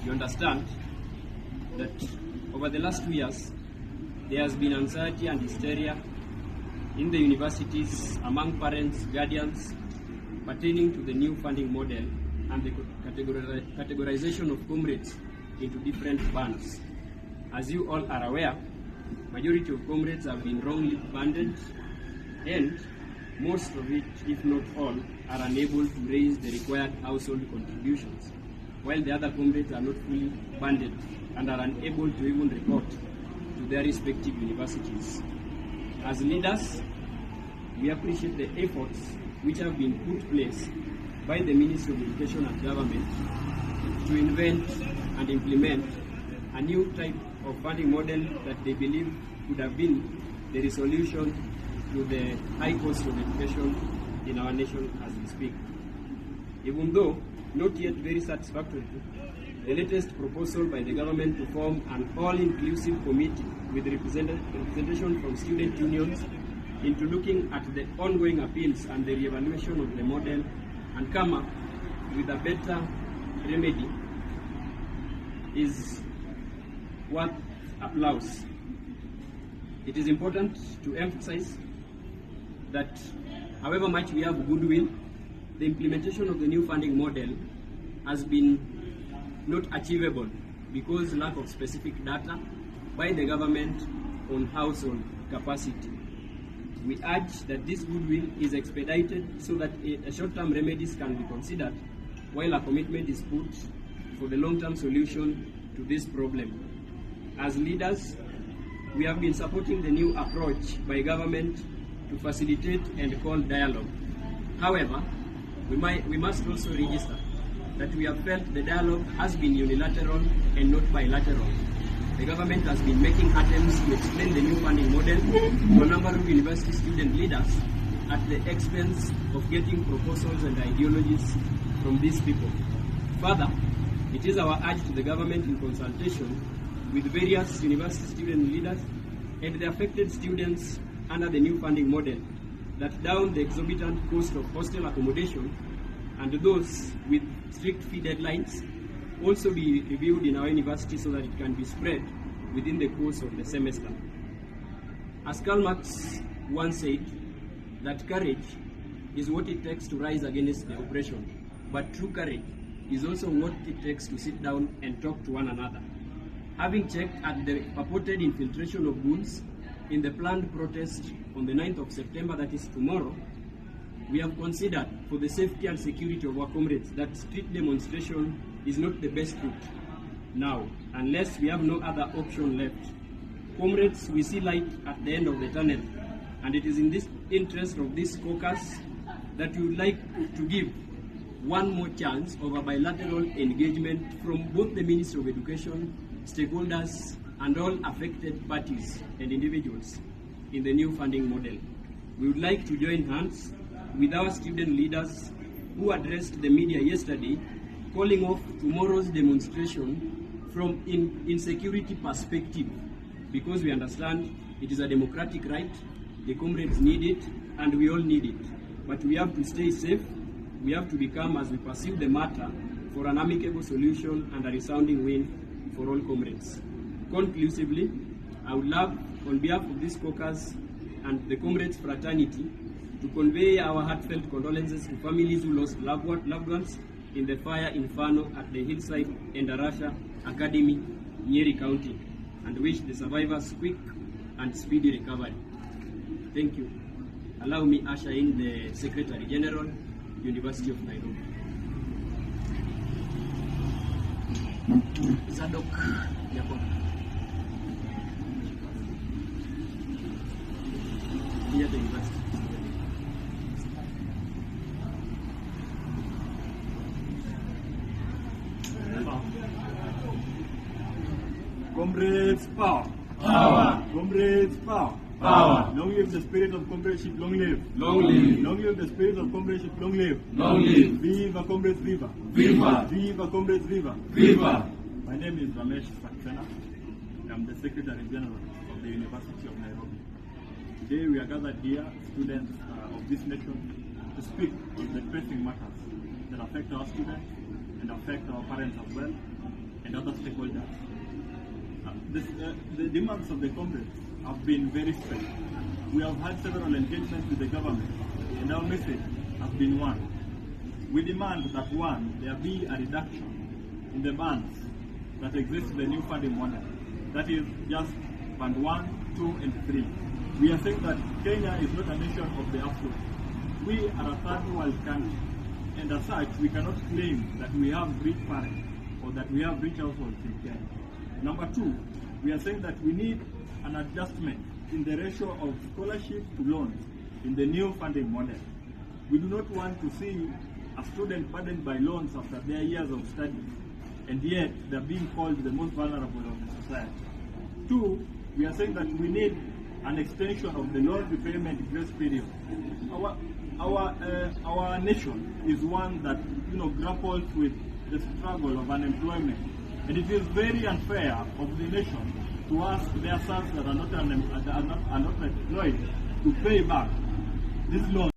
You understand that over the last 2 years, there has been anxiety and hysteria in the universities among parents, guardians, pertaining to the new funding model and the categorization of comrades into different bands. As you all are aware, majority of comrades have been wrongly banded, and most of it, if not all, are unable to raise the required household contributions, while the other comrades are not fully banded and are unable to even report to their respective universities. As leaders, we appreciate the efforts which have been put place by the Ministry of Education and Government to invent and implement a new type of funding model that they believe could have been the resolution to the high cost of education in our nation as we speak. Even though not yet very satisfactory, the latest proposal by the government to form an all-inclusive committee with representation from student unions into looking at the ongoing appeals and the re-evaluation of the model and come up with a better remedy is worth applause. It is important to emphasize that however much we have goodwill, the implementation of the new funding model has been not achievable because lack of specific data by the government on household capacity. We urge that this goodwill is expedited so that short-term remedies can be considered while a commitment is put for the long-term solution to this problem. As leaders, we have been supporting the new approach by government to facilitate and call dialogue. However, we must also register that we have felt the dialogue has been unilateral and not bilateral. The government has been making attempts to explain the new funding model to a number of university student leaders at the expense of getting proposals and ideologies from these people. Further, it is our urge to the government in consultation with various university student leaders and the affected students under the new funding model that down the exorbitant cost of hostel accommodation and those with strict fee deadlines also be reviewed in our university so that it can be spread within the course of the semester. As Karl Marx once said, that courage is what it takes to rise against the oppression, but true courage is also what it takes to sit down and talk to one another. Having checked at the purported infiltration of goons in the planned protest on the 9th of September, that is tomorrow, we have considered for the safety and security of our comrades that street demonstration is not the best route now, unless we have no other option left. Comrades, we see light at the end of the tunnel, and it is in this interest of this caucus that we would like to give one more chance of a bilateral engagement from both the Ministry of Education, stakeholders, and all affected parties and individuals in the new funding model. We would like to join hands with our student leaders who addressed the media yesterday, calling off tomorrow's demonstration from an insecurity perspective, because we understand it is a democratic right, the comrades need it, and we all need it. But we have to stay safe, we have to become, as we pursue the matter, for an amicable solution and a resounding win for all comrades. Conclusively, I would love, on behalf of this caucus and the comrades fraternity, to convey our heartfelt condolences to families who lost loved ones in the fire inferno at the Hillside and Arasha Academy, Nyeri County, and wish the survivors quick and speedy recovery. Thank you. Allow me usher in the Secretary General, University of Nairobi. Zadok Yakob. Here the university. Comrades, power! Power! Comrades, power! Power! Long live the spirit of comradeship, long live! Long live! Long live the spirit of comradeship, long live! Long live! Viva comrades, viva! Viva! Viva comrades, viva! Viva! My name is Ramesh Saxena. I'm the Secretary General of the University of Nairobi. Today we are gathered here, students of this nation, to speak on the pressing matters that affect our students and affect our parents as well, and other stakeholders. The demands of the comrades have been very straight. We have had several engagements with the government, and our message has been one. We demand that one, there be a reduction in the bands that exist in the new funding model. That is just band 1, 2, and 3. We are saying that Kenya is not a nation of the affluent. We are a third world country, and as such, we cannot claim that we have rich parents or that we have rich households in Kenya. Number 2, we are saying that we need an adjustment in the ratio of scholarship to loans in the new funding model. We do not want to see a student burdened by loans after their years of study, and yet they're being called the most vulnerable of the society. 2, we are saying that we need an extension of the loan repayment grace period. Our nation is one that grapples with the struggle of unemployment, and it is very unfair of the nation to ask their sons that are not employed to pay back this loan.